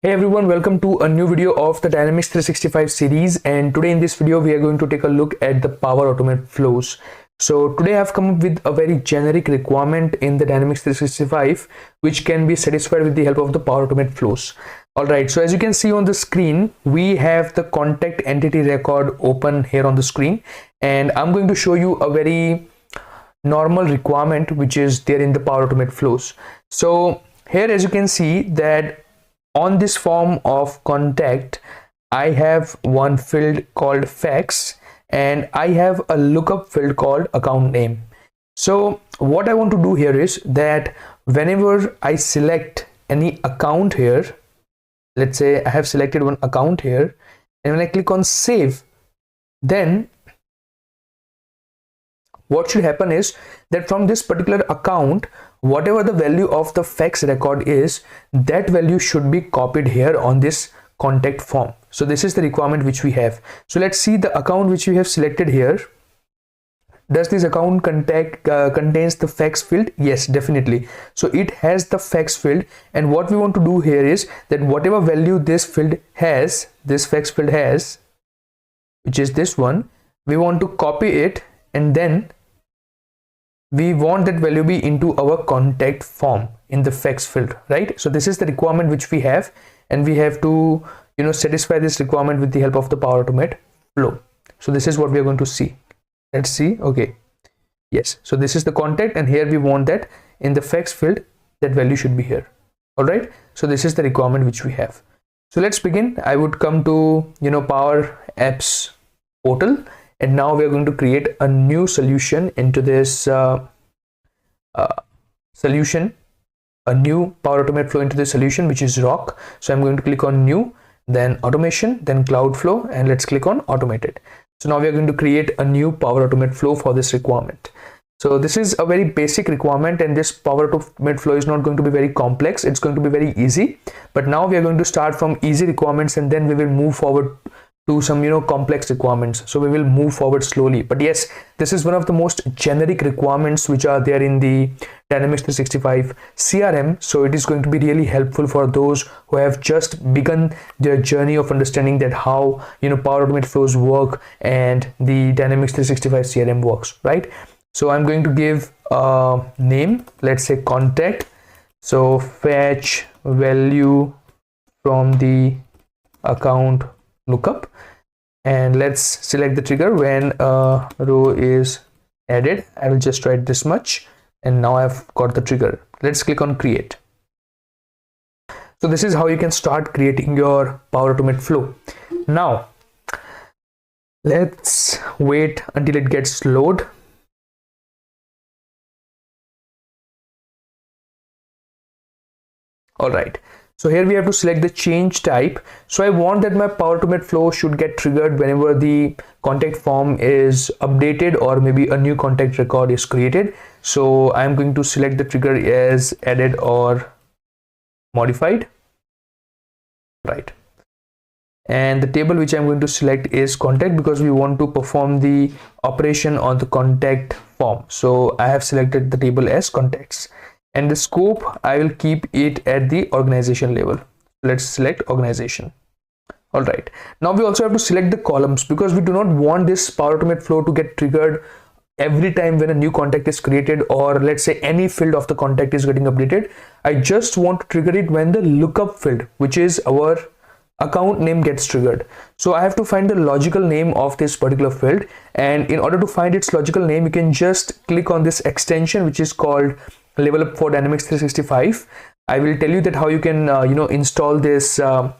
Hey everyone, welcome to a new video of the Dynamics 365 series, and today in this video we are going to take a look at the Power Automate flows. So today I've come up with a very generic requirement in the Dynamics 365 which can be satisfied with the help of the Power Automate flows. Alright, so as you can see on the screen, we have the contact entity record open here on the screen, and I'm going to show you a very normal requirement which is there in the Power Automate flows. So here as you can see that on this form of contact, I have one field called fax and I have a lookup field called account name. So what I want to do here is that whenever I select any account here, let's say I have selected one account here, and when I click on save, then what should happen is that from this particular account, whatever the value of the fax record is, that value should be copied here on this contact form. So this is the requirement which we have. So let's see the account which we have selected here. Does this account contains the fax field? Yes, definitely. So it has the fax field, and what we want to do here is that whatever value this field has, this fax field has, which is this one, we want to copy it, and then we want that value be into our contact form in the fax field, right? So this is the requirement which we have, and we have to satisfy this requirement with the help of the Power Automate flow. So this is what we are going to see. Let's see. Okay, yes, so this is the contact, and here we want that in the fax field that value should be here. All right, so this is the requirement which we have. So let's begin. I would come to Power Apps portal, and now we are going to create a new solution into this solution, a new Power Automate flow into the solution, which is rock. So I'm going to click on new, then automation, then cloud flow, and let's click on automated. So now we are going to create a new Power Automate flow for this requirement. So this is a very basic requirement, and this Power Automate flow is not going to be very complex. It's going to be very easy. But now we are going to start from easy requirements, and then we will move forward to some complex requirements. So we will move forward slowly, but yes, this is one of the most generic requirements which are there in the Dynamics 365 CRM. So it is going to be really helpful for those who have just begun their journey of understanding that how Power Automate flows work and the Dynamics 365 CRM works, right? So I'm going to give a name, let's say contact. So fetch value from the account lookup, and let's select the trigger when a row is added. I will just write this much, and now I've got the trigger. Let's click on create. So this is how you can start creating your Power Automate flow. Now let's wait until it gets load. All right, so here we have to select the change type. So I want that my Power Automate flow should get triggered whenever the contact form is updated or maybe a new contact record is created. So I'm going to select the trigger as added or modified, right? And the table which I'm going to select is contact, because we want to perform the operation on the contact form. So I have selected the table as contacts. And the scope, I will keep it at the organization level. Let's select organization. All right, now we also have to select the columns, because we do not want this Power Automate flow to get triggered every time when a new contact is created, or let's say any field of the contact is getting updated. I just want to trigger it when the lookup field, which is our account name, gets triggered. So I have to find the logical name of this particular field, and in order to find its logical name, you can just click on this extension which is called Level Up for Dynamics 365. I will tell you that how you can install this or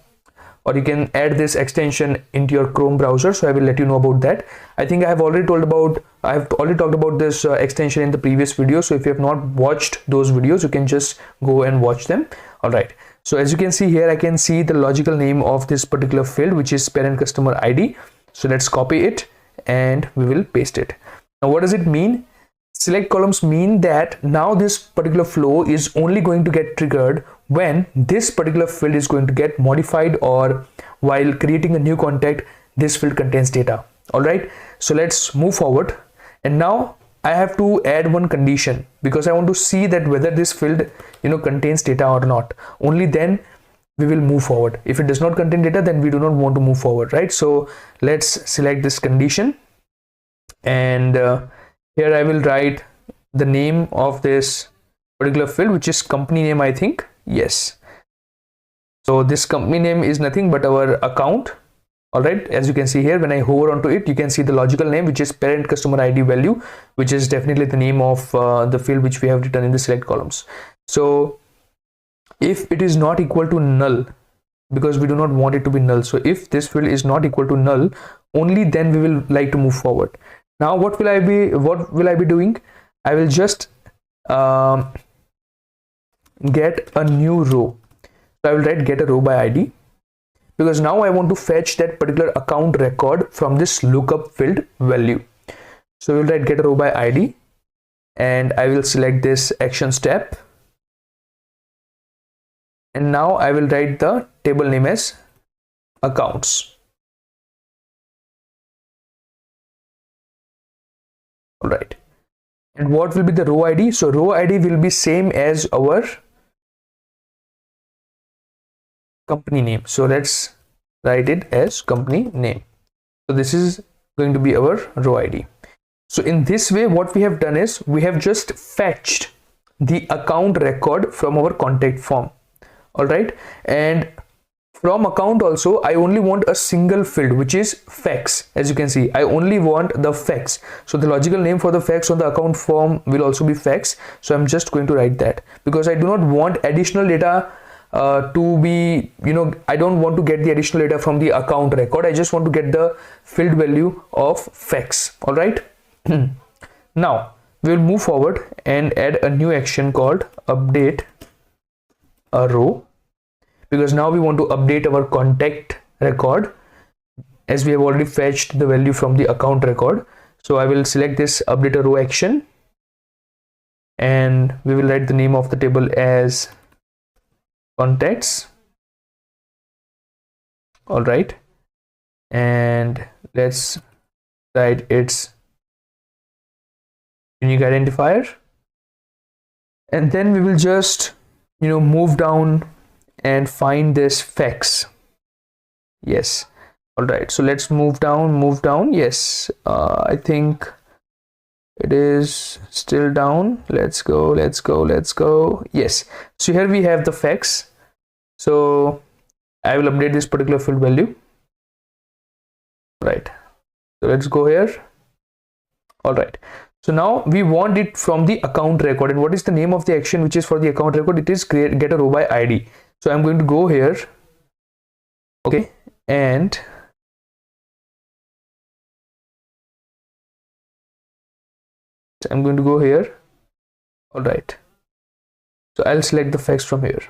you can add this extension into your Chrome browser. So I will let you know about that. I think I've already talked about this extension in the previous video. So if you have not watched those videos, you can just go and watch them. All right, so as you can see here, I can see the logical name of this particular field, which is parent customer ID. So let's copy it and we will paste it. Now what does it mean? Select columns mean that now this particular flow is only going to get triggered when this particular field is going to get modified, or while creating a new contact, this field contains data. All right, so let's move forward. And now I have to add one condition, because I want to see that whether this field contains data or not. Only then we will move forward. If it does not contain data, then we do not want to move forward, right? So let's select this condition, and here I will write the name of this particular field, which is company name, I think. Yes, so this company name is nothing but our account. All right, as you can see here, when I hover onto it, you can see the logical name, which is parent customer ID value, which is definitely the name of the field which we have written in the select columns. So if it is not equal to null, because we do not want it to be null, so if this field is not equal to null, only then we will like to move forward. Now what will I be doing? I will just get a new row. So I will write get a row by ID, because now I want to fetch that particular account record from this lookup field value. So we'll write get a row by ID, and I will select this action step, and now I will write the table name as accounts. All right, and what will be the row ID? So row ID will be same as our company name. So let's write it as company name. So this is going to be our row ID. So in this way, what we have done is we have just fetched the account record from our contact form. All right, and from account also, I only want a single field, which is fax. As you can see, I only want the fax. So the logical name for the fax on the account form will also be fax. So I'm just going to write that, because I do not want additional data to be, I don't want to get the additional data from the account record. I just want to get the field value of fax. All right. Now we'll move forward and add a new action called update a row, because now we want to update our contact record, as we have already fetched the value from the account record. So I will select this update a row action, and we will write the name of the table as contacts. All right, and let's write its unique identifier, and then we will just move down and find this fax. Yes. All right, so let's move down. Yes, I think it is still down. Let's go. Yes, so here we have the fax. So I will update this particular field value. Right, so let's go here. All right, so now we want it from the account record, and what is the name of the action which is for the account record? It is get a row by ID. So I'm going to go here. Okay, and I'm going to go here. All right, so I'll select the fax from here,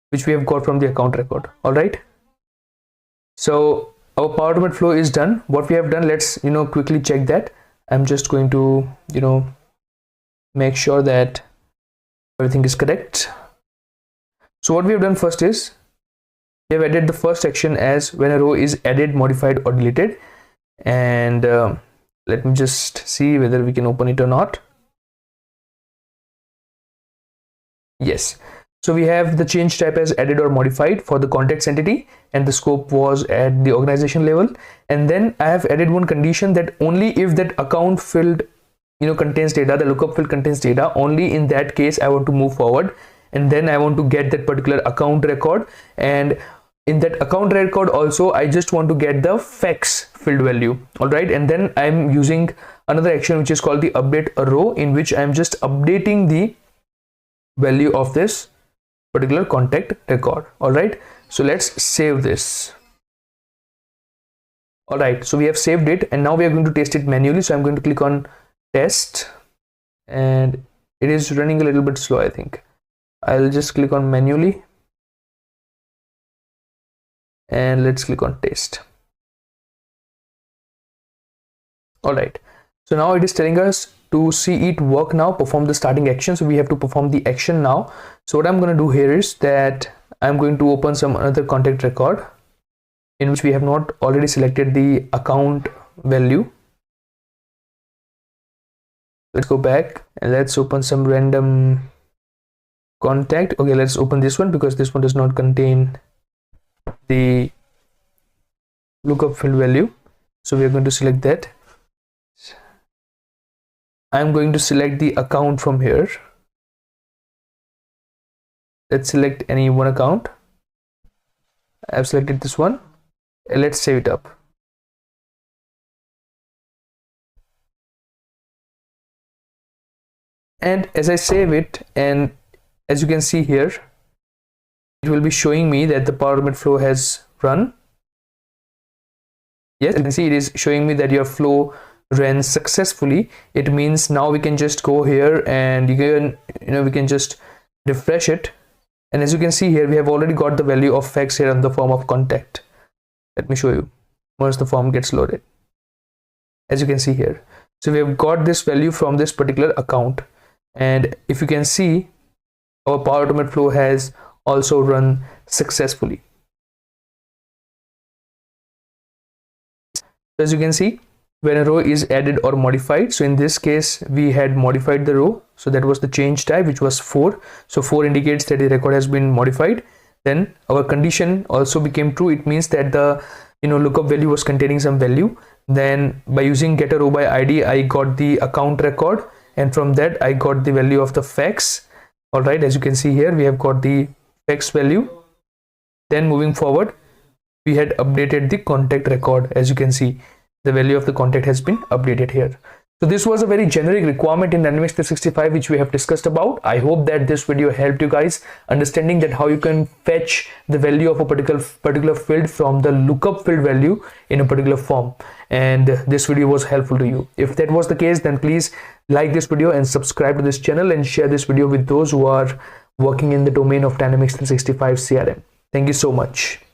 which we have got from the account record. All right, so our Power Automate flow is done. What we have done, let's quickly check that. I'm just going to make sure that everything is correct. So what we have done first is we have added the first action as when a row is added, modified, or deleted, and let me just see whether we can open it or not. Yes, so we have the change type as added or modified for the contacts entity, and the scope was at the organization level. And then I have added one condition that only if that account field contains data, the lookup field contains data, only in that case I want to move forward, and then I want to get that particular account record, and in that account record also I just want to get the fax field value. All right, and then I'm using another action which is called the update a row, in which I'm just updating the value of this particular contact record. All right, so let's save this. All right, so we have saved it, and now we are going to test it manually. So I'm going to click on test, and it is running a little bit slow. I think I'll just click on manually, and let's click on test. All right, so now it is telling us to see it work now, perform the starting action. So we have to perform the action now. So what I'm going to do here is that I'm going to open some another contact record in which we have not already selected the account value. Let's go back and let's open some random contact. Okay, let's open this one because this one does not contain the lookup field value. So we are going to select that. I'm going to select the account from here. Let's select any one account. I've selected this one. Let's save it up. And as I save it, and as you can see here, it will be showing me that the Power Automate flow has run. Yes, you can see it is showing me that your flow ran successfully. It means now we can just go here and we can just refresh it. And as you can see here, we have already got the value of facts here in the form of contact. Let me show you once the form gets loaded. As you can see here, so we have got this value from this particular account. And if you can see, our Power Automate flow has also run successfully. As you can see, when a row is added or modified, so in this case we had modified the row, so that was the change type, which was 4. So 4 indicates that the record has been modified. Then our condition also became true. It means that the lookup value was containing some value. Then by using get a row by ID, I got the account record, and from that I got the value of the facts. All right, as you can see here, we have got the facts value. Then moving forward, we had updated the contact record. As you can see, the value of the contact has been updated here. So this was a very generic requirement in Dynamics 365 which we have discussed about. I hope that this video helped you guys understanding that how you can fetch the value of a particular field from the lookup field value in a particular form, and this video was helpful to you. If that was the case, then please like this video and subscribe to this channel and share this video with those who are working in the domain of Dynamics 365 CRM. Thank you so much.